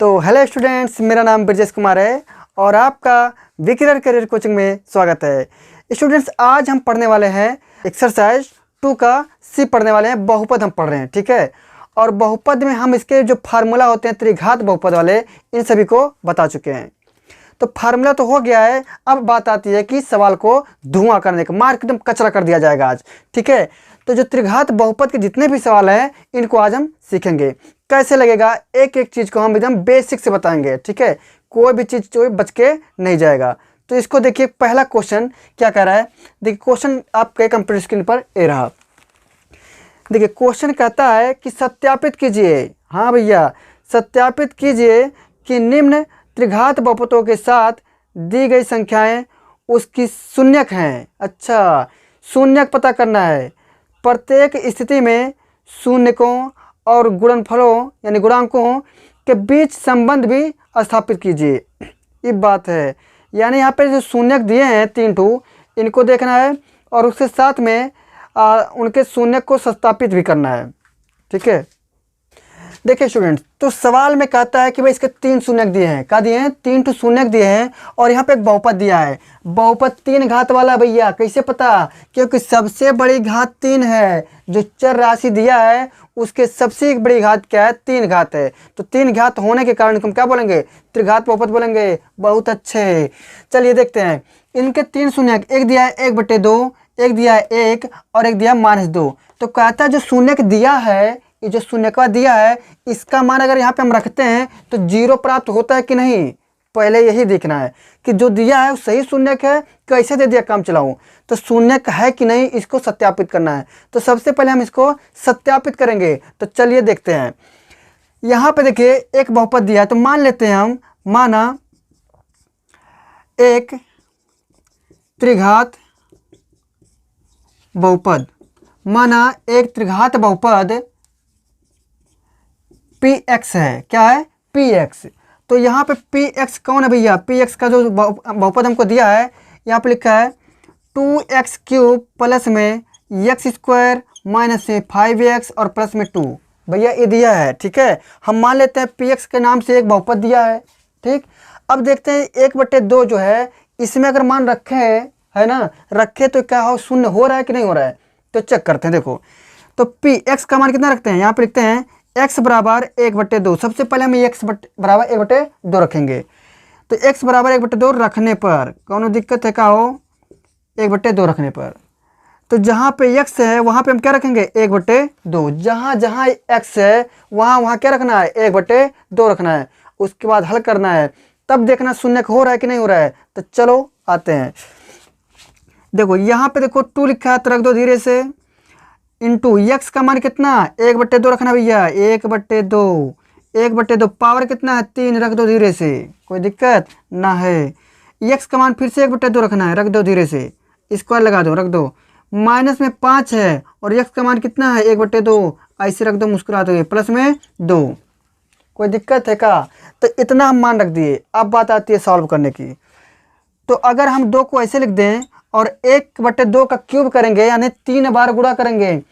तो hello students, मेरा नाम ब्रजेश कुमार है और आपका विक्टर करियर कोचिंग में स्वागत है। स्टूडेंट्स, आज हम पढ़ने वाले हैं एक्सरसाइज 2 का सी पढ़ने वाले हैं। बहुपद हम पढ़ रहे हैं, ठीक है। और बहुपद में हम इसके जो फार्मूला होते हैं त्रिघात बहुपद वाले, इन सभी को बता चुके हैं। तो फार्मूला तो हो गया है, अब बात आती है कि सवाल को धुआं करने का, मार एकदम कचरा कर दिया जाएगा आज, ठीक है। तो जो त्रिघात बहुपद के जितने भी सवाल हैं इनको आज हम सीखेंगे। कैसे लगेगा, एक एक चीज़ को हम एकदम बेसिक से बताएंगे, ठीक है। कोई भी चीज़ जो बच के नहीं जाएगा। तो इसको देखिए, पहला क्वेश्चन क्या कह रहा है। देखिए क्वेश्चन आपके कंप्यूटर स्क्रीन पर ये रहा। देखिए क्वेश्चन कहता है कि सत्यापित कीजिए, हाँ भैया, सत्यापित कीजिए कि निम्न त्रिघात बहुपदों के साथ दी गई संख्याएं उसकी शून्यक हैं। अच्छा, शून्यक पता करना है। प्रत्येक स्थिति में शून्यकों और गुणनफलों यानी गुणांकों के बीच संबंध भी स्थापित कीजिए। ये बात है, यानी यहाँ पे जो शून्यक दिए हैं 3 इनको देखना है और उसके साथ में उनके शून्यक को स्थापित भी करना है, ठीक है। देखिए स्टूडेंट्स, तो सवाल में कहता है कि भाई इसके 3 शून्यक दिए हैं। क्या दिए हैं? 3 शून्यक दिए हैं और यहाँ पे एक बहुपद दिया है। बहुपद 3 घात वाला भैया, कैसे पता? क्योंकि सबसे बड़ी घात 3 है। जो चर राशि दिया है उसके सबसे बड़ी घात क्या है? 3 घात है। तो 3 घात होने के कारण हम क्या बोलेंगे? त्रिघात बहुपद बोलेंगे। बहुत अच्छे, चलिए देखते हैं। इनके 3 शून्यक, एक दिया है 1/2, एक दिया है 1 और एक दिया -2। तो कहता है जो शून्यक दिया है, ये जो शून्यक दिया है, इसका मान अगर यहाँ पे हम रखते हैं तो 0 प्राप्त होता है कि नहीं, पहले यही देखना है कि जो दिया है वो सही शून्यक है, कैसे दे दिया काम चलाऊं। तो शून्यक है कि नहीं, इसको सत्यापित करना है। तो सबसे पहले हम इसको सत्यापित करेंगे। तो चलिए देखते हैं। यहाँ पे देखिए एक बहुपद दिया है, तो मान लेते हैं हम, माना एक त्रिघात बहुपद, माना एक त्रिघात बहुपद px है। क्या है? px। तो यहाँ पे px कौन है भैया? px का जो बहुपद हमको दिया है, यहाँ पे लिखा है 2x³ प्लस में x² माइनस में 5x और प्लस में 2। भैया ये दिया है, ठीक है। हम मान लेते हैं px के नाम से एक बहुपद दिया है, ठीक। अब देखते हैं 1/2 जो है, इसमें अगर मान रखे है ना, रखे तो क्या हो, शून्य हो रहा है कि नहीं हो रहा है? तो चेक करते हैं। देखो तो px का मान कितना रखते हैं, यहाँ पे लिखते हैं x बराबर 1/2। सबसे पहले हम x बराबर 1/2 रखेंगे। तो x बराबर 1/2 रखने पर कौन दिक्कत है? क्या हो? 1/2 रखने पर तो जहाँ पे x है वहाँ पे हम क्या रखेंगे? 1/2। जहाँ जहाँ x है वहाँ वहाँ क्या रखना है? 1/2 रखना है। उसके बाद हल करना है, तब देखना शून्यक हो रहा है कि नहीं हो रहा है। तो चलो आते हैं। देखो यहाँ पे देखो 2 लिखा है, तो रख दो धीरे से। इंटू x का मान कितना? 1/2 रखना भैया, 1/2। 1/2 पावर कितना है? 3, रख दो धीरे से, कोई दिक्कत ना है। x का मान फिर से 1/2 रखना है, रख दो धीरे से, स्क्वायर लगा दो, रख दो। माइनस में 5 है और x का मान कितना है? 1/2। ऐसे रख दो मुस्कुराते हुए, प्लस में 2। कोई दिक्कत है क्या? तो इतना हम मान रख दिए। अब बात आती है सॉल्व करने की। तो अगर हम 2 को ऐसे लिख दें और 1/2 का क्यूब करेंगे, यानी 3 बार गुणा करेंगे।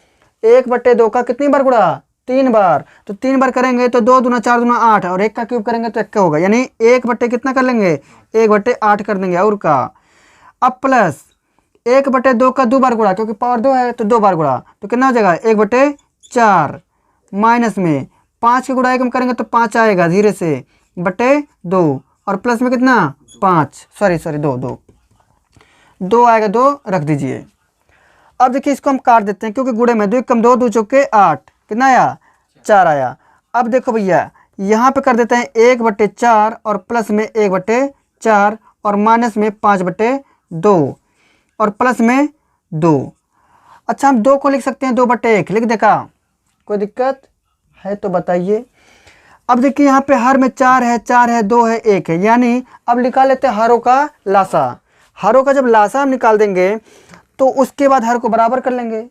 1/2 का कितनी बार गुणा? 3 बार। तो 3 बार करेंगे तो 2 दूना 4 दूना 8, और 1 का क्यूब करेंगे तो 1 का होगा, यानी 1 कितना कर लेंगे? 1/8 कर देंगे। और का अब प्लस 1/2 का 2 बार गुणा, क्योंकि पावर 2 है तो 2 बार गुणा, तो कितना हो जाएगा? 1/4 माइनस में 5 के गुणा 1 में करेंगे तो 5 आएगा धीरे से, /2 और प्लस में कितना? 5, सॉरी 2 आएगा, 2 रख दीजिए। अब देखिए इसको हम काट देते हैं, क्योंकि गुणे में 2 कम 2, 2 चौके 8, कितना आया? 4 आया। अब देखो भैया यहाँ पे कर देते हैं 1/4 और प्लस में 1/4 और माइनस में 5/2 और प्लस में 2। अच्छा, हम 2 को लिख सकते हैं 2/1, लिख देखा, कोई दिक्कत है तो बताइए। अब देखिए यहाँ पे हर में 4 है, 4 है, 2 है, 1 है, यानी अब निकाल लेते हैं हरों का लासा। हरों का जब लासा हम निकाल देंगे तो उसके बाद हर को बराबर कर लेंगे।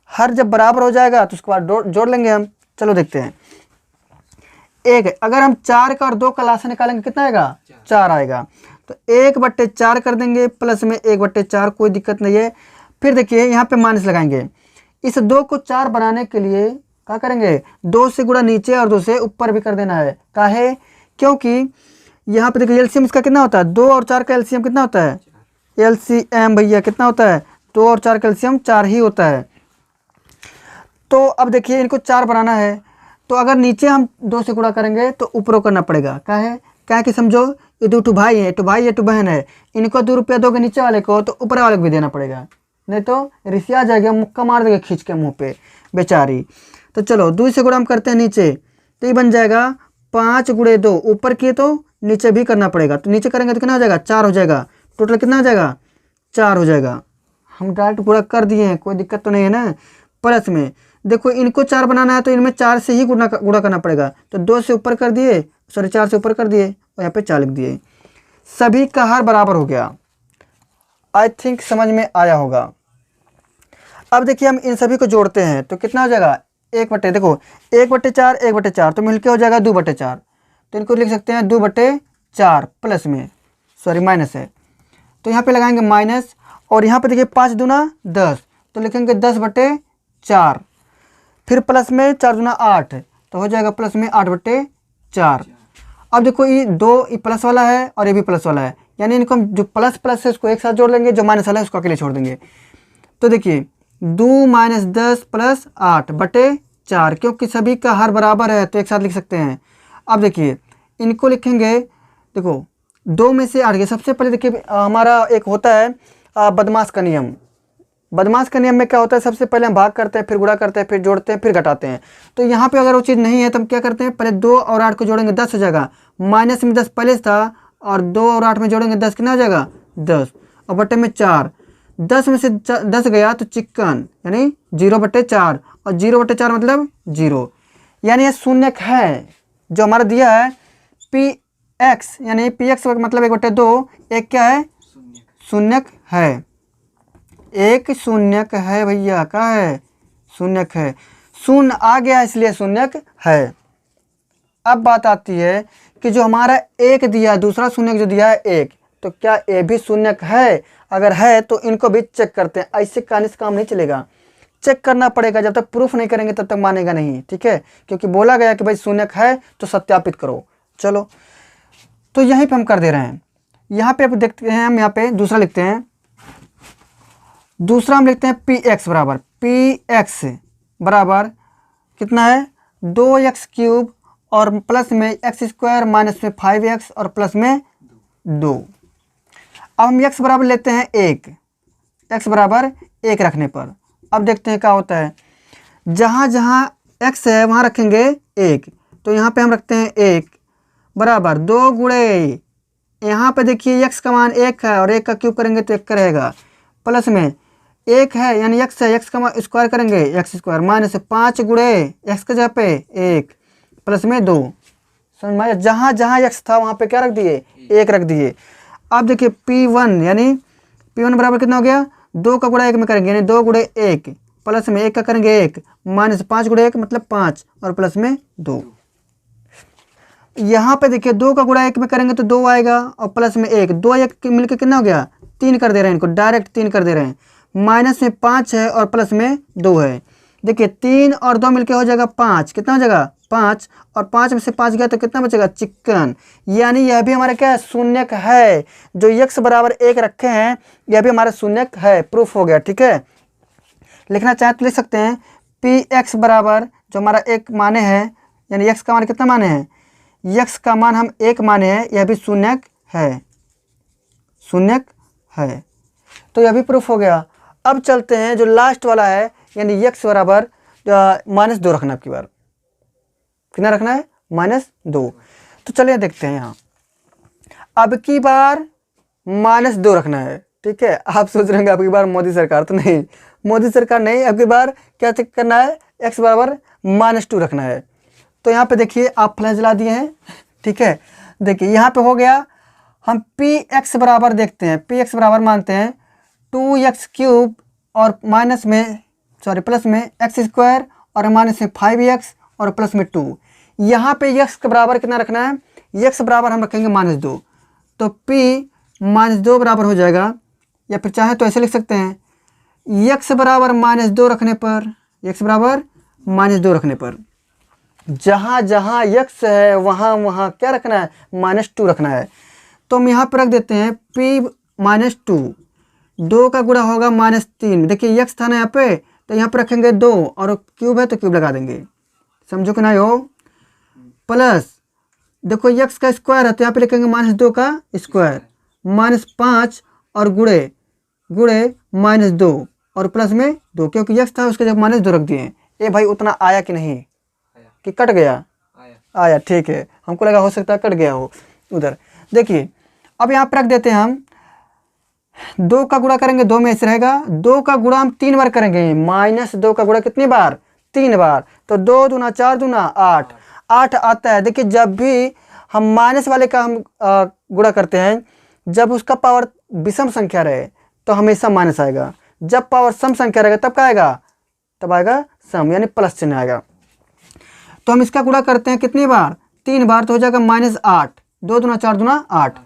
हर जब बराबर हो जाएगा तो उसके बाद जोड़ लेंगे हम। चलो देखते हैं। 1 अगर हम 4 का और 2 का लासा निकालेंगे कितना आएगा? 4 आएगा। तो 1/4 कर देंगे, प्लस में 1/4, कोई दिक्कत नहीं है। फिर देखिए यहाँ पे माइनस लगाएंगे। इस 2 को 4 बनाने के लिए क्या करेंगे? 2 से गुणा नीचे और 2 से ऊपर भी कर देना है। काहे क्योंकि यहाँ पे देखिए एलसीएम इसका कितना होता है, 2 और 4 का एलसीएम कितना होता है, एलसीएम भैया कितना होता है, 2 और 4 का एलसीएम 4 ही होता है। तो अब देखिए इनको 4 बनाना है, तो अगर नीचे हम 2 से गुणा करेंगे तो ऊपर करना पड़ेगा। क्या है कि समझो ये 2 भाई है, 2 भाई ये 2 बहन है, इनको 2 रुपया दोगे नीचे वाले को तो ऊपर वाले को भी देना पड़ेगा, नहीं तो रिसिया जाएगा, मुक्का मार देगा खींच के मुंह पे बेचारी। तो चलो 2 से गुणा हम करते हैं नीचे, तो ये बन जाएगा 5 गुणे 2, ऊपर किए तो नीचे भी करना पड़ेगा, तो नीचे करेंगे तो कितना हो जाएगा, 4 हो जाएगा। टोटल कितना हो जाएगा, 4 हो जाएगा। हम डायरेक्ट गुणा कर दिए हैं, कोई दिक्कत तो नहीं है ना। प्लस में देखो इनको 4 बनाना है तो इनमें 4 से ही गुणा करना पड़ेगा, तो 2 से ऊपर कर दिए, सॉरी 4 से ऊपर कर दिए और यहाँ पे 4 लिख दिए। सभी का हर बराबर हो गया। आई थिंक समझ में आया होगा। अब देखिए हम इन सभी को जोड़ते हैं तो कितना हो जाएगा, 1/, देखो 1/4 1/4 तो मिलके हो जाएगा 2/4, तो इनको लिख सकते हैं 2/4 प्लस में, सॉरी माइनस है, तो यहाँ पे लगाएंगे माइनस, और यहाँ पे देखिए 5 दूना 10 तो लिखेंगे 10/4, फिर प्लस में 4 दूना 8 तो हो जाएगा प्लस में 8/4। अब देखो ये 2 ये प्लस वाला है और ये भी प्लस वाला है, यानी इनको हम जो प्लस है उसको एक साथ जोड़ लेंगे, जो माइनस वाला है उसको अकेले छोड़ देंगे। तो देखिए 2 - 10 + 8/4, क्योंकि सभी का हर बराबर है तो एक साथ लिख सकते हैं। अब देखिए इनको लिखेंगे, देखो 2 में से 8 गए। सबसे पहले देखिए हमारा एक होता है बदमाश का नियम। बदमाश का नियम में क्या होता है, सबसे पहले हम भाग करते हैं, फिर गुणा करते हैं, फिर जोड़ते हैं, फिर घटाते हैं। तो यहाँ पे अगर वो चीज़ नहीं है तो हम क्या करते हैं, पहले 2 और 8 को जोड़ेंगे 10 हो जाएगा, माइनस में 10 पहले था, और 2 और 8 में जोड़ेंगे 10 कितना हो जाएगा 10, और बटे में 4, 10 में से 10 गया तो चिकन, यानी 0/4, और 0/4 मतलब 0, यानी ये शून्यक है जो हमारा दिया है px, यानी px मतलब 1/2, एक क्या है, शून्यक है, एक शून्यक है भैया, क्या है, शून्यक है, शून्य आ गया इसलिए शून्यक है। अब बात आती है कि जो हमारा एक दिया, दूसरा शून्यक जो दिया है 1, तो क्या ये भी शून्यक है, अगर है तो इनको भी चेक करते हैं। ऐसे कहने से काम नहीं चलेगा, चेक करना पड़ेगा, जब तक प्रूफ नहीं करेंगे तब तक मानेगा नहीं, ठीक है, क्योंकि बोला गया कि भाई शून्यक है तो सत्यापित करो। चलो तो यहीं पे हम कर दे रहे हैं। यहाँ पे आप देखते हैं, हम यहाँ पे दूसरा लिखते हैं, दूसरा हम लिखते हैं px बराबर कितना है, 2x³ और प्लस में x² माइनस में 5x और प्लस में 2। अब हम x बराबर लेते हैं 1, x बराबर 1 रखने पर अब देखते हैं क्या होता है। जहाँ जहाँ x है वहाँ रखेंगे 1, तो यहाँ पे हम रखते हैं 1 बराबर 2 गुणे, यहाँ पे देखिए x का मान 1 है और 1 का क्यूब करेंगे तो 1 का रहेगा, प्लस में 1 है यानी x है, x का स्क्वायर करेंगे x² माइनस 5 गुणे x के जगह पे 1 प्लस में 2। समझ में आया, जहाँ जहाँ x था वहाँ पे क्या रख दिए, 1 रख दिए। अब देखिए p1 यानी p1 बराबर कितना हो गया, 2 का गुणा 1 में करेंगे यानी 2 गुणे 1 प्लस में 1 का करेंगे 1 माइनस 5 गुणे 1 मतलब 5 और प्लस में 2। यहाँ पे देखिए 2 का गुणा 1 में करेंगे तो 2 आएगा और प्लस में 1, 2 1 मिलकर कितना हो गया, 3 कर दे रहे हैं, इनको डायरेक्ट 3 कर दे रहे हैं, माइनस में 5 है और प्लस में 2 है। देखिए 3 और 2 मिलकर हो जाएगा 5, कितना हो जाएगा 5, और 5 में से 5 गया तो कितना बचेगा, चिकन। यानी यह भी हमारा क्या है, शून्यक है, जो x बराबर 1 रखे हैं यह भी हमारा शून्यक है, प्रूफ हो गया। ठीक है, लिखना चाहे तो लिख सकते हैं px बराबर जो हमारा 1 माने है, यानी x का मान कितना माने हैं, x का मान हम 1 माने हैं, यह भी शून्यक है, शून्यक है, तो यह भी प्रूफ हो गया। अब चलते हैं जो लास्ट वाला है, यानी x बराबर -2 रखना, अब की बार कितना रखना है, -2। तो चलिए देखते हैं, यहाँ अब की बार -2 रखना है। ठीक है, आप सोच रहे होंगे अब की बार मोदी सरकार, तो नहीं, मोदी सरकार नहीं, अब की बार क्या चेक करना है, x बराबर -2 रखना है। तो यहाँ पे देखिए आप फ्लैश जला दिए हैं। ठीक है, देखिए यहाँ पे हो गया। हम px बराबर देखते हैं, px बराबर मानते हैं 2x³ और माइनस में प्लस में x² और माइनस में 5x और प्लस में 2। यहाँ पे x के बराबर कितना रखना है, x बराबर हम रखेंगे -2, तो p -2 बराबर हो जाएगा, या फिर चाहे तो ऐसे लिख सकते हैं x बराबर -2 रखने पर, x बराबर -2 रखने पर जहाँ जहाँ x है वहाँ वहाँ क्या रखना है, -2 रखना है। तो हम यहाँ पर रख देते हैं p -2, 2 का गुणा होगा -3। देखिए x था ना यहाँ पे, तो यहाँ पर रखेंगे 2 और क्यूब है तो क्यूब लगा देंगे, समझो कि नहीं हो। प्लस देखो x का स्क्वायर है तो यहाँ पे लिखेंगे -2 का स्क्वायर, -5 और गुणे -2 और प्लस में 2, क्योंकि x था उसके जब -2 रख दिए। ए भाई उतना आया कि नहीं, कि कट गया? आया, ठीक है। हमको लगा हो सकता है कट गया हो उधर। देखिए अब यहाँ पर रख देते हैं हम 2 का गुणा करेंगे 2 में ऐसे रहेगा, 2 का गुणा हम 3 बार करेंगे, -2 का गुणा कितनी बार, 3 बार, तो 2 दूना 4 दूना 8, 8 आता है। देखिए जब भी हम माइनस वाले का हम गुणा करते हैं, जब उसका पावर विषम संख्या रहे तो हमेशा माइनस आएगा, जब पावर सम संख्या रहेगा तब क्या आएगा, तब आएगा सम, यानी प्लस चिन्ह आएगा। तो हम इसका गुणा करते हैं कितनी बार, 3 बार, तो हो जाएगा -8, 2 दूना 4 दूना 8,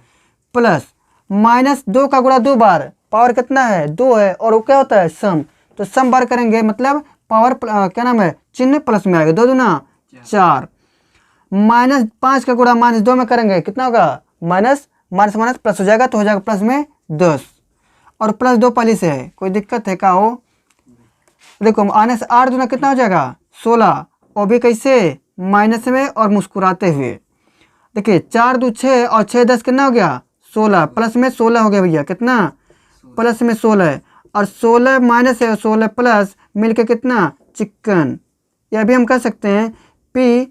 प्लस -2 का गुणा 2 बार, पावर कितना है 2 है, और वो क्या होता है सम, तो सम बार करेंगे मतलब पावर क्या नाम है, चिन्ह प्लस में आएगा, 2 दूना 4, -5 का गुणा -2 में करेंगे कितना होगा, माइनस माइनस प्लस हो जाएगा, तो हो जाएगा प्लस में 10, और +2 पहले से है, कोई दिक्कत है क्या हो। देखो -8 दूना कितना हो जाएगा 16, और भी कैसे, माइनस में और मुस्कुराते हुए। देखिए 4 दूना 6 और 6 10 कितना हो गया 16, प्लस में 16 हो गया भैया, कितना प्लस में 16, और 16 माइनस है 16 प्लस मिलके कितना चिकन। यह भी हम कह सकते हैं पी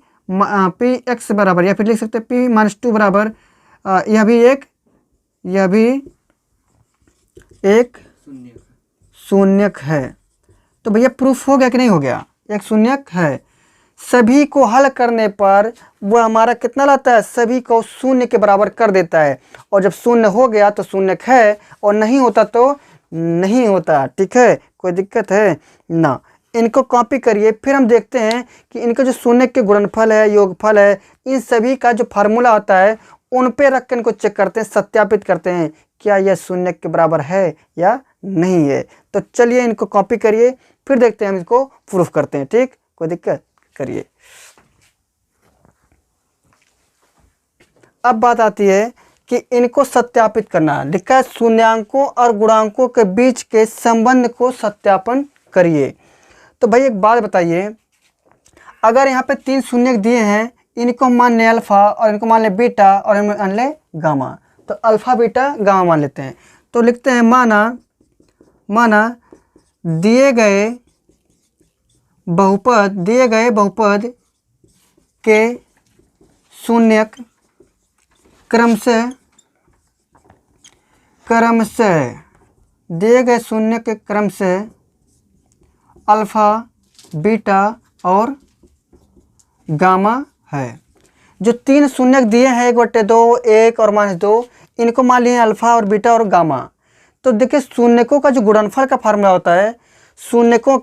एक्स बराबर, या फिर लिख सकते हैं p -2 बराबर, यह भी एक शून्यक है। तो भैया प्रूफ हो गया कि नहीं हो गया, एक शून्यक है। सभी को हल करने पर वह हमारा कितना लाता है, सभी को शून्य के बराबर कर देता है, और जब शून्य हो गया तो शून्यक है, और नहीं होता तो नहीं होता। ठीक है, कोई दिक्कत है ना। इनको कॉपी करिए, फिर हम देखते हैं कि इनका जो शून्य के गुणनफल है, योगफल है, इन सभी का जो फार्मूला होता है उन पे रख कर इनको चेक करते हैं, सत्यापित करते हैं क्या यह शून्य के बराबर है या नहीं है। तो चलिए इनको कॉपी करिए, फिर देखते हैं हम इसको प्रूफ करते हैं। ठीक, कोई दिक्कत, करिए। अब बात आती है कि इनको सत्यापित करना। लिखा है शून्यांकों और गुणांकों के बीच के संबंध को सत्यापन करिए। तो भाई एक बात बताइए, अगर यहाँ पे 3 शून्यक दिए हैं, इनको मान लें अल्फा और इनको मान लें बीटा और इनको मान लें गामा, तो अल्फा बीटा गामा मान लेते हैं। तो लिखते हैं माना दिए गए बहुपद के शून्यक क्रमशः दिए गए शून्य के क्रम से अल्फा बीटा और गामा है। जो 3 शून्यक दिए हैं 1/2, 1 और -2, इनको मान लिए अल्फा और बीटा और गामा। तो देखिए शून्यकों का जो गुणनफल का फार्मूला होता है, शून्यकों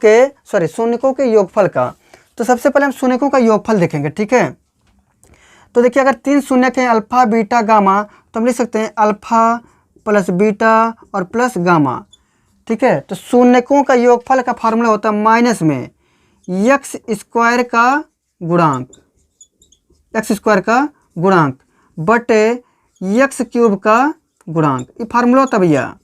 के योगफल का। तो सबसे पहले हम शून्यकों का योगफल देखेंगे। ठीक है, तो देखिए अगर 3 शून्यक हैं अल्फा बीटा गामा, तो हम लिख सकते हैं अल्फा प्लस बीटा और प्लस गामा। ठीक है, तो शून्यकों का योगफल का फार्मूला होता है माइनस में x स्क्वायर का गुणांक बटे x क्यूब का गुणांक, ये फार्मूला होता है भैया।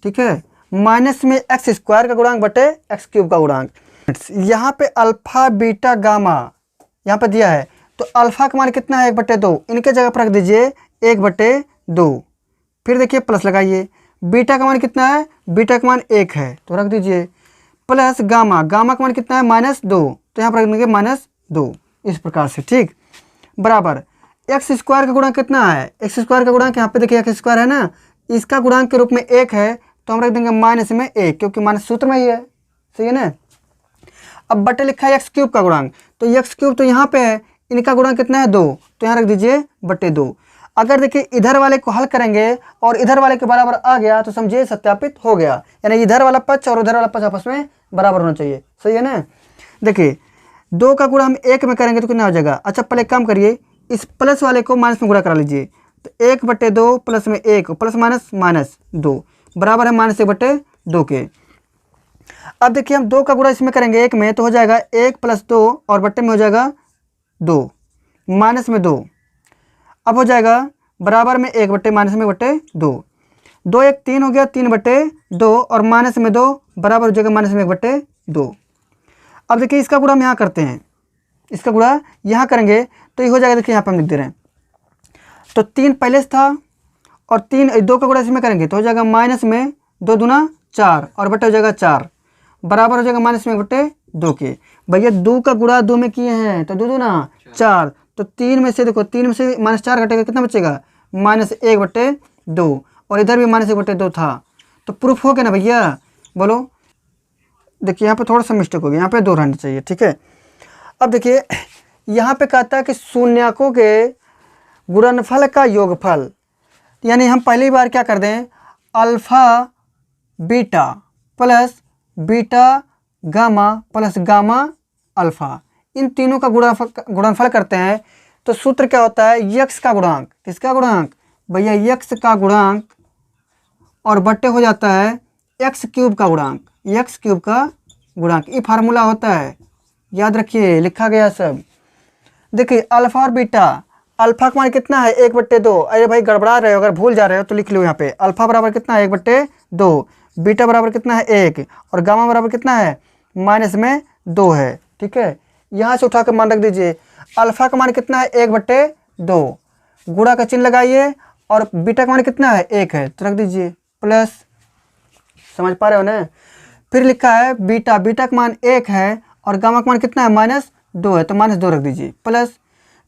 ठीक है, माइनस में x स्क्वायर का गुणांक बटे x क्यूब का गुणांक। यहाँ पे अल्फा बीटा गामा यहाँ पे दिया है, तो अल्फा का मान कितना है 1/2, इनके जगह पर रख दीजिए 1/2। फिर देखिए प्लस लगाइए, बीटा का मान कितना है, बीटा का मान 1 है तो रख दीजिए, प्लस गामा का मान कितना है -2, तो यहाँ पर रख देंगे -2 इस प्रकार से। ठीक, बराबर एक्स स्क्वायर का गुणांक कितना है, एक्स स्क्वायर का गुणांक यहाँ पे देखिए एक्स स्क्वायर है ना, इसका गुणांक के रूप में 1 है, तो हम रख देंगे माइनस में 1, क्योंकि माइनस सूत्र में ही है। सही है ना। अब बटे लिखा है एक्स क्यूब का गुणांक, तो एक्स क्यूब तो यहाँ पे है, इनका गुणांक कितना है 2, तो यहाँ रख दीजिए /2। अगर देखिए इधर वाले को हल करेंगे और इधर वाले के बराबर आ गया तो समझिए सत्यापित हो गया, यानी इधर वाला पक्ष और उधर वाला पक्ष आपस में बराबर होना चाहिए। सही है ना। देखिए 2 का गुणा हम 1 में करेंगे तो कितना हो जाएगा। अच्छा पहले एक काम करिए, इस प्लस वाले को माइनस में गुणा करा लीजिए, तो 1/2 प्लस में 1 प्लस माइनस 2 बराबर है -1/2 के। अब देखिए हम 2 का गुणा इसमें करेंगे 1 में, तो हो जाएगा 1 + 2 और बट्टे में हो जाएगा 2, माइनस में 2, अब हो जाएगा बराबर में 1 बटे माइनस में 1/2, 2 1 3 हो गया, 3/2 और माइनस में 2 बराबर हो जाएगा माइनस में 1/2। अब देखिए इसका गुणा हम यहाँ करते हैं, इसका गुणा यहाँ करेंगे तो ये हो जाएगा, देखिए यहाँ पे हम लिख दे रहे हैं। तो 3 पहले से था और 2 का गुणा इसमें करेंगे तो हो जाएगा माइनस में 2 दूना 4 और बटे हो जाएगा 4 बराबर हो जाएगा माइनस में 1/2 के। भैया 2 का गुणा 2 में किए हैं तो 2 दूना 4, तो 3 में से देखो 3 में से -4 घटेगा, कितना बचेगा -1/2 और इधर भी -1/2 था, तो प्रूफ हो गया ना भैया, बोलो। देखिए यहाँ पे थोड़ा सा मिस्टेक हो गया, यहाँ पे 2 रहना चाहिए, ठीक है। अब देखिए यहाँ पे कहता है कि शून्यकों के गुणनफल का योगफल, यानी हम पहली बार क्या कर दें, alpha beta plus beta gamma plus gamma alpha, इन तीनों का गुणनफल करते हैं तो सूत्र क्या होता है, यक्स का गुणांक, किसका गुणांक भैया, यक्स का गुणांक और बट्टे हो जाता है एक्स क्यूब का गुणांक, एक्स क्यूब का गुणांक, ये फार्मूला होता है, याद रखिए, लिखा गया सब। देखिए अल्फ़ा और बीटा, अल्फ़ा का मान कितना है 1/2, अरे भाई गड़बड़ा रहे हो, अगर भूल जा रहे हो तो लिख लो यहाँ पे, अल्फ़ा बराबर कितना है 1/2, बीटा बराबर कितना है 1 और गामा बराबर कितना है -2 है, ठीक है। यहाँ से उठा कर मान रख दीजिए, अल्फ़ा का मान कितना है 1/2, गुणा का चिन्ह लगाइए और बीटा का मान कितना है 1 है तो रख दीजिए प्लस, समझ पा रहे हो ना। फिर लिखा है बीटा, बीटा का मान 1 है और गामा का मान कितना है -2 है तो -2 रख दीजिए प्लस,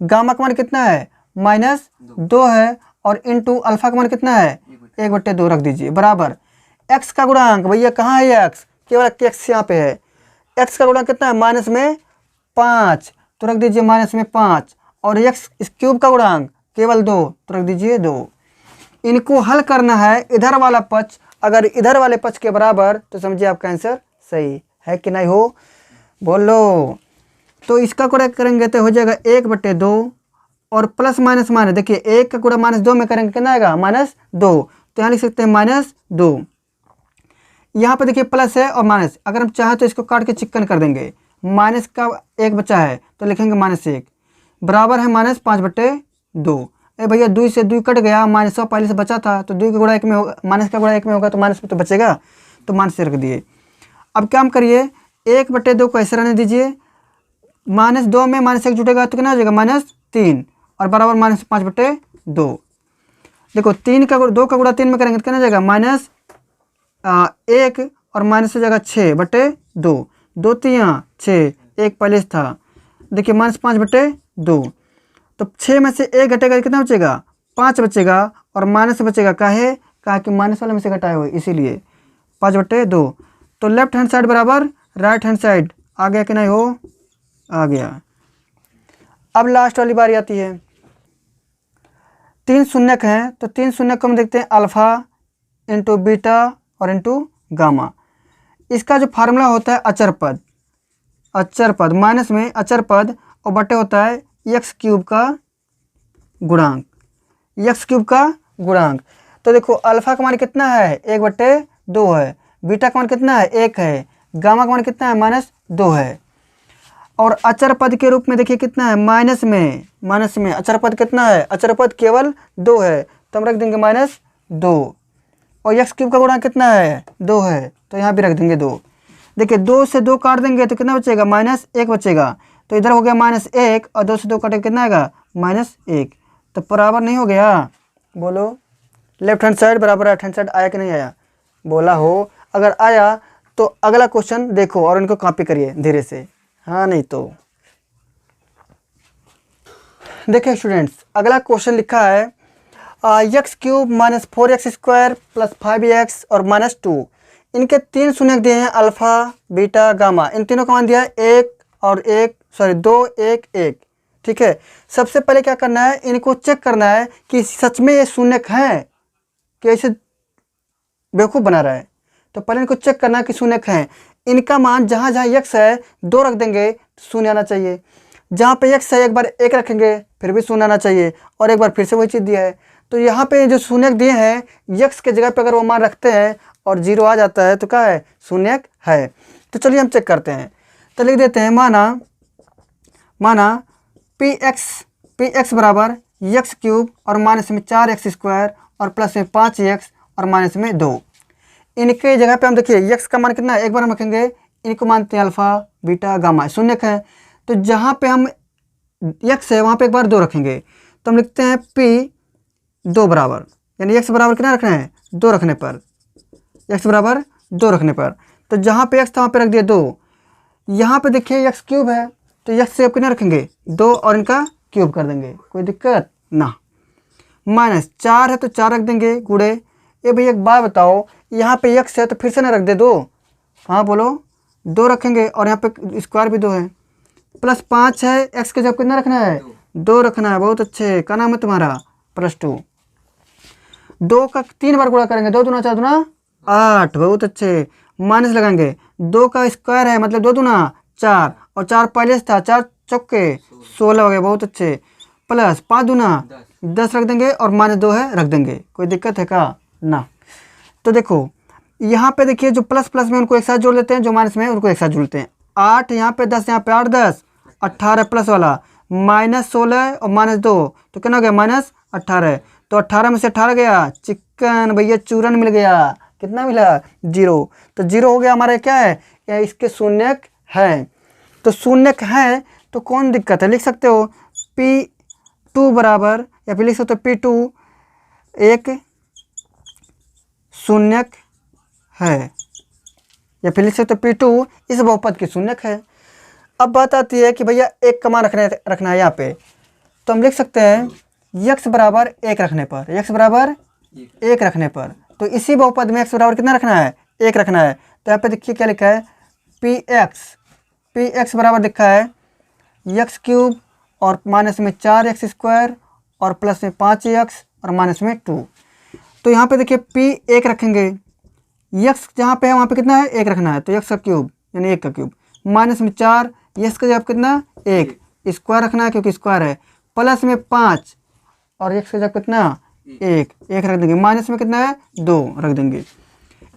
गामा का मान कितना है -2 है और इंटू अल्फ़ा का मान कितना है 1/2 रख दीजिए बराबर एक्स का गुणांक, भैया कहाँ है एक्स, केवल एक्स यहाँ पे है, एक्स का गुणांक कितना है -5 तो रख दीजिए -5 और एक्स क्यूब का गुणांक केवल 2 तो रख दीजिए 2। इनको हल करना है, इधर वाला पक्ष अगर इधर वाले पक्ष के बराबर तो समझिए आपका आंसर सही है कि नहीं हो, बोलो। तो इसका गुणा करेंगे तो हो जाएगा 1/2 और प्लस माइनस माइनस, देखिए 1 का गुणा -2 में करेंगे कितना आएगा -2, तो यहाँ लिख सकते हैं -2। यहाँ पे देखिए प्लस है और माइनस, अगर हम चाहें तो इसको काट के चिकन कर देंगे, माइनस का 1 बचा है तो लिखेंगे -1 बराबर है -5/2। अरे भैया 2 से 2 कट गया, -100 पहले से बचा था तो 2 का गुणा 1 में होगा, माइनस का गुणा 1 में होगा तो माइनस में तो बचेगा, तो माइनस से रख दिए। अब क्या हम करिए 1/2 को ऐसे रहने दीजिए, -2 में -1 जुटेगा तो कितना हो जाएगा -3 और बराबर -5/2। देखो 2 का गुणा 3 में करेंगे तो कितना जाएगा -1 और माइनस हो जाएगा 6/2, 2 3 6, 1 पहले से था, देखिए -5/2, तो 6 में से 1 घटेगा कितना बचेगा 5 बचेगा और माइनस बचेगा, कहा कि माइनस वाले में से घटाए हुए इसीलिए 5/2। तो लेफ्ट हैंड साइड बराबर राइट हैंड साइड, आ गया कि नहीं हो, आ गया। अब लास्ट वाली बारी आती है, 3 शून्यक हैं तो 3 शून्यक को हम देखते हैं अल्फ़ा इंटू बीटा और इंटू गामा। इसका जो फार्मूला होता है अचर पद, अचर पद माइनस में अचर पद और बटे होता है एक्स क्यूब का गुणांक, एक्स क्यूब का गुणांक। तो देखो अल्फ़ा का मान कितना है 1/2 है, बीटा का मान कितना है 1 है, गामा का मान कितना है -2 है और अचर पद के रूप में देखिए कितना है माइनस में अचर पद कितना है, अचर पद केवल 2 है तो हम रख देंगे -2 और एक्स क्यूब का गुणांक कितना है 2 है तो यहाँ भी रख देंगे 2। देखिए 2 से 2 काट देंगे तो कितना बचेगा -1 बचेगा, तो इधर हो गया -1 और 2 से 2 काटे कितना आएगा -1, तो बराबर नहीं हो गया, बोलो। लेफ्ट हैंड साइड बराबर राइट हैंड साइड आया कि नहीं आया, बोला हो। अगर आया तो अगला क्वेश्चन देखो और इनको कॉपी करिए धीरे से, हाँ नहीं तो। देखिए स्टूडेंट्स अगला क्वेश्चन लिखा है एक्स क्यूब -4x² + 5x और -2, इनके 3 शून्यक दिए हैं अल्फ़ा बीटा गामा, इन तीनों का मान दिया है 2 1 1, ठीक है। सबसे पहले क्या करना है, इनको चेक करना है कि सच में ये शून्यक हैं कि ऐसे बेवकूफ़ बना रहा है, तो पहले इनको चेक करना है कि शून्यक हैं। इनका मान जहाँ जहाँ x है 2 रख देंगे तो शून्य आना चाहिए, जहाँ पे x है एक बार 1 रखेंगे फिर भी शून्य आना चाहिए और एक बार फिर से वही चीज़ दिया है। तो यहाँ पे जो शून्यक दिए हैं x के जगह पे अगर वो मान रखते हैं और 0 आ जाता है तो क्या है, शून्यक है। तो चलिए हम चेक करते हैं, तो लिख देते हैं माना पी एक्स बराबर एक्स क्यूब और माइनस में 4x² और प्लस में 5x और माइनस में 2। इनके जगह पे हम देखिए एक्स का मान कितना है, एक बार हम रखेंगे, इनको मानते हैं अल्फ़ा बीटा गामा, शून्य है। तो जहाँ पे हम एक्स है वहाँ पे एक बार 2 रखेंगे, तो हम लिखते हैं p 2 बराबर, यानी एक्स बराबर कितना रखना है, 2 रखने पर, एक्स बराबर 2 रखने पर। तो जहाँ पे एक्स था वहाँ पे रख दिया 2। यहाँ पे देखिए एक्स क्यूब है, तो एक्स से अब कितना रखेंगे, 2 और इनका क्यूब कर देंगे, कोई दिक्कत ना। माइनस 4 है तो 4 रख देंगे गुड़े। ये भैया एक बात बताओ, यहाँ पे एक्स है तो फिर से ना रख दे 2, हाँ बोलो, 2 रखेंगे और यहाँ पे स्क्वायर भी 2 है। प्लस 5 है, एक्स के जब कितना रखना है, 2 रखना है, बहुत अच्छे। क्या नाम है तुम्हारा, +2। 2 का 3 बार गुणा करेंगे, 2 दूना 4 दूना 8, बहुत अच्छे। माइनस लगाएंगे, 2 का स्क्वायर है मतलब 2 दूना 4 और 4 पहले से था, 4 चौके 16 हो गए, बहुत अच्छे। प्लस 5 दूना 10 रख देंगे और माइनस 2 है रख देंगे, कोई दिक्कत है का ना। तो देखो यहाँ पे देखिए जो प्लस प्लस में उनको एक साथ जोड़ लेते हैं, जो माइनस में उनको एक साथ जोड़ लेते हैं। 8 यहाँ पे 10 यहाँ पे 8 10 18 प्लस वाला माइनस 16 और माइनस 2 तो कितना हो गया, -18। तो 18 में से 18 गया, चिकन भैया चूरन मिल गया, कितना मिला, 0। तो 0 हो गया हमारा, क्या है या इसके शून्यक है। तो शून्यक है तो कौन दिक्कत है, लिख सकते हो p2 बराबर, या फिर लिख सकते हो p2 एक शून्यक है, या फिर लिख सकते हो p2 इस बहुपद की शून्यक है। अब बात आती है कि भैया एक का मान रखना है यहाँ पे, तो हम लिख सकते हैं x बराबर 1 रखने पर, x बराबर 1 रखने पर, तो इसी बहुपद में x बराबर कितना रखना है, 1 रखना है। तो यहाँ पे देखिए क्या लिखा है, px बराबर लिखा है एक्स क्यूब और माइनस में 4x² और प्लस में 5x और माइनस में 2। तो यहाँ पे देखिए p 1 रखेंगे, x जहाँ पे है वहाँ पे कितना है, 1 रखना है, तो x का क्यूब यानी 1 का क्यूब, माइनस में 4, x का जवाब कितना 1, स्क्वायर रखना है क्योंकि स्क्वायर है, प्लस में 5 और x का जवाब कितना 1 रख देंगे, माइनस में कितना है 2 रख देंगे।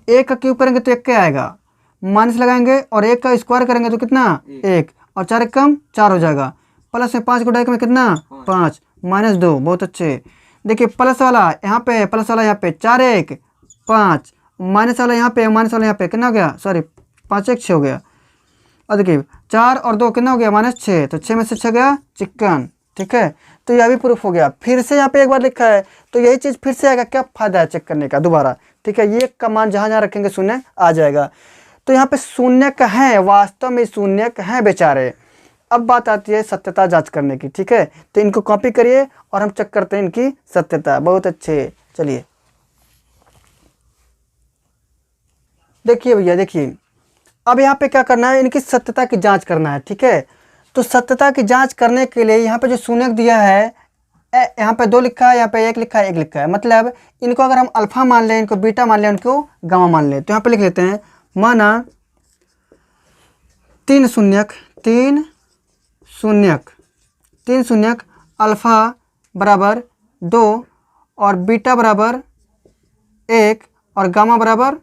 1 का क्यूब करेंगे तो 1 क्या आएगा, माइनस लगाएंगे और 1 का स्क्वायर करेंगे तो कितना 1 और 4 1 कम 4 हो जाएगा, प्लस में 5 गुणा 1 में कितना 5 माइनस 2, बहुत अच्छे। देखिए प्लस वाला यहाँ पे, प्लस वाला यहाँ पे 4 1 5, माइनस वाला यहाँ पे, माइनस वाला यहाँ पे कितना हो गया, सॉरी 5 1 6 हो गया। और देखिए 4 और 2 कितना हो गया, -6, तो 6 में से 6 गया चिकन, ठीक है। तो यह भी प्रूफ हो गया। फिर से यहाँ पे एक बार लिखा है तो यही चीज़ फिर से आएगा, क्या फ़ायदा है चेक करने का दोबारा, ठीक है। ये का मान जहाँ जहाँ रखेंगे शून्य आ जाएगा। तो यहाँ पे शून्य का है, वास्तव में शून्य का है बेचारे। अब बात आती है सत्यता जांच करने की, ठीक है। तो इनको कॉपी करिए और हम चेक करते हैं इनकी सत्यता, बहुत अच्छे। चलिए देखिए भैया, देखिए अब यहाँ पे क्या करना है, इनकी सत्यता की जांच करना है, ठीक है। तो सत्यता की जांच करने के लिए यहाँ पे जो शून्यक दिया है, यहाँ पे 2 लिखा है, यहाँ पे 1 लिखा है, 1 लिखा है, मतलब इनको अगर हम अल्फा मान लें, इनको बीटा मान लें, इनको गामा मान लें, तो यहाँ पे लिख लेते हैं, माना 3 शून्यक अल्फा बराबर 2 और बीटा बराबर 1 और गामा बराबर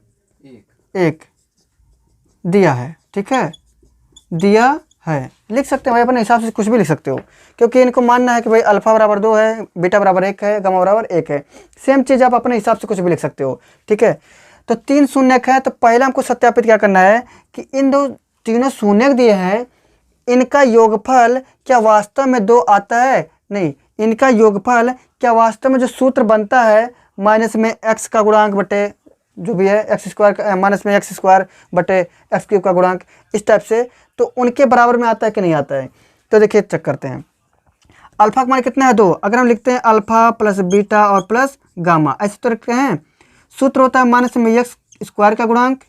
1 दिया है, ठीक है, दिया है। लिख सकते हैं भाई, अपने हिसाब से कुछ भी लिख सकते हो, क्योंकि इनको मानना है कि भाई अल्फा बराबर 2 है, बीटा बराबर 1 है, गामा बराबर 1 है। सेम चीज़ आप अपने हिसाब से कुछ भी लिख सकते हो, ठीक है। तो 3 शून्यक है, तो पहले हमको सत्यापित क्या करना है कि इन तीनों शून्यक दिए हैं, इनका योगफल क्या वास्तव में 2 आता है, नहीं, इनका योगफल क्या वास्तव में जो सूत्र बनता है माइनस में x का गुणांक बटे जो भी है x² माइनस में x² बटे x³ का गुणांक, इस टाइप से, तो उनके बराबर में आता है कि नहीं आता है। तो देखिए चेक करते हैं, अल्फा का मान कितना है 2, अगर हम लिखते हैं अल्फा प्लस बीटा और प्लस गामा, ऐसे तो रखते हैं। सूत्र होता है माइनस में x² का गुणांक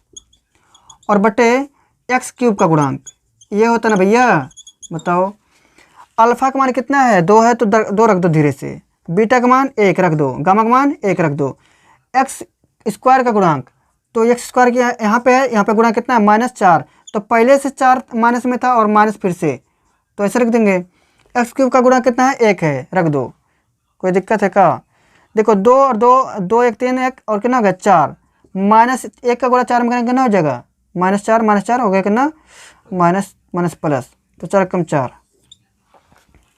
और बटे x³ का गुणांक, ये होता है ना भैया, बताओ। अल्फा का मान कितना है 2 है, तो 2 रख दो धीरे से, बीटा का मान 1 रख दो, गामा का मान 1 रख दो, x² का गुणांक, तो x² की यहाँ पे है, यहाँ पे गुणांक कितना है -4, तो पहले से 4 माइनस में था और माइनस फिर से, तो ऐसे रख देंगे। x³ का गुणांक कितना है 1 है, रख दो, कोई दिक्कत है का। देखो 2 और 2 1 3 1 और कितना हो गया 4, -1 का गुणा 4 में कितना हो जाएगा, -4 हो गया कितना, माइनस प्लस, तो 4 कम 4,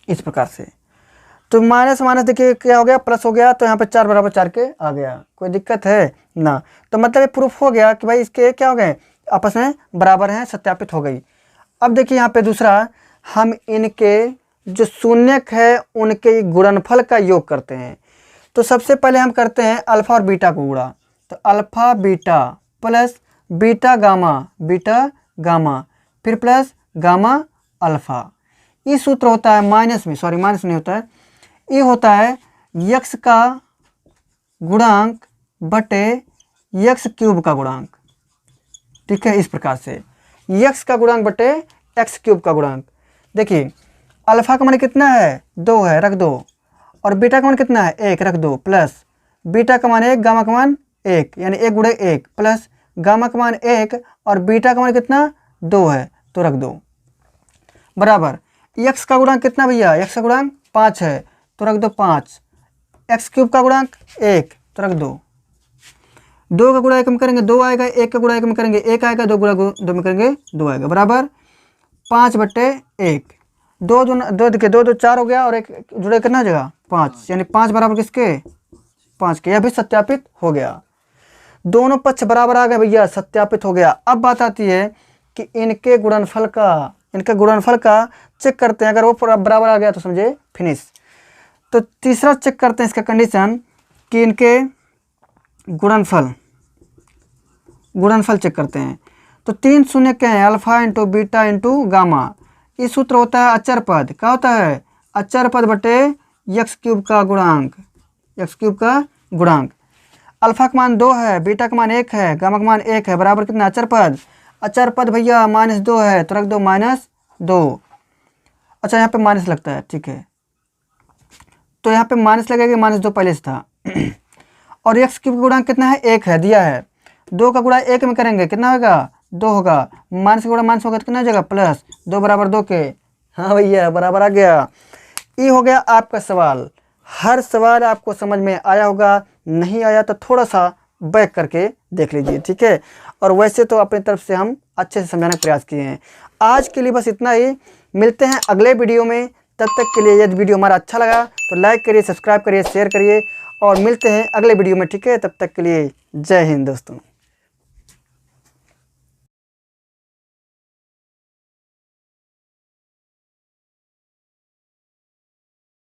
इस प्रकार से। तो माइनस माइनस देखिए क्या हो गया, प्लस हो गया, तो यहाँ पे 4 बराबर 4 के आ गया, कोई दिक्कत है ना। तो मतलब ये प्रूफ हो गया कि भाई इसके क्या हो गए, आपस में बराबर हैं, सत्यापित हो गई। अब देखिए यहाँ पे दूसरा, हम इनके जो शून्यक है उनके गुणनफल का योग करते हैं। तो सबसे पहले हम करते हैं अल्फा और बीटा को गुणा। तो alpha beta plus beta gamma फिर प्लस गामा अल्फा। ये सूत्र होता है माइनस में, सॉरी माइनस नहीं होता है, ये होता है यक्स का गुणांक बटे यक्स क्यूब का गुणांक। ठीक है, इस प्रकार से यक्स का गुणांक बटे एक्स क्यूब का गुणांक। देखिए अल्फा का मान कितना है, 2 है, रख दो, और बीटा का मान कितना है, 1, रख दो, प्लस बीटा का मान 1, गामा का मान 1, यानी 1 गुणे 1, प्लस गामा का मान 1 और बीटा का मान कितना 2 है, तो रख दो, बराबर एक्स का गुणांक कितना भैया, एक्स का गुणांक 5 है, तो रख दो 5, एक्स क्यूब का गुणांक 1, तो रख दो, 2 का गुणा 1 में करेंगे 2 आएगा, 1 का गुणा 1 में करेंगे 1 आएगा, 2 गुणा 2 में करेंगे 2 आएगा, बराबर 5 बटे 1, 2 देखिए 2 2 4 हो गया, और 1 जुड़े कितना जगह 5, यानी 5 बराबर किसके 5 के। यह भी सत्यापित हो गया, दोनों पक्ष बराबर आ गए भैया, सत्यापित हो गया। अब बात आती है कि इनके गुणनफल का चेक करते हैं, अगर वो बराबर आ गया तो समझे फिनिश। तो तीसरा चेक करते हैं इसका कंडीशन कि इनके गुणनफल चेक करते हैं। तो 3 शून्य क्या है, alpha into beta into gamma. ये सूत्र होता है अचर पद, क्या होता है, अचर पद बटे यक्स क्यूब का गुणांक। अल्फा का मान 2 है, बीटा का मान 1 है, गामा का मान 1 है, बराबर कितना अचर पद भैया -2 है, तो रख दो -2। अच्छा यहाँ पे माइनस लगता है, ठीक है, तो यहाँ पे माइनस लगेगा, -2 पहले से था। और एक्स क्यूब का गुणांक कितना है, 1 है, दिया है, 2 का गुणा 1 में करेंगे कितना होगा, 2 होगा, माइनस का गुणा माइनस होगा तो कितना हो जाएगा, प्लस 2 बराबर 2 के। हाँ भैया बराबर आ गया। ये हो गया आपका सवाल। हर सवाल आपको समझ में आया होगा, नहीं आया तो थोड़ा सा बैक करके देख लीजिए, ठीक है। और वैसे तो अपनी तरफ से हम अच्छे से समझाने का प्रयास किए हैं। आज के लिए बस इतना ही, मिलते हैं अगले वीडियो में। तब तक के लिए यदि वीडियो हमारा अच्छा लगा तो लाइक करिए, सब्सक्राइब करिए, शेयर करिए, और मिलते हैं अगले वीडियो में, ठीक है। तब तक के लिए जय हिंद दोस्तों।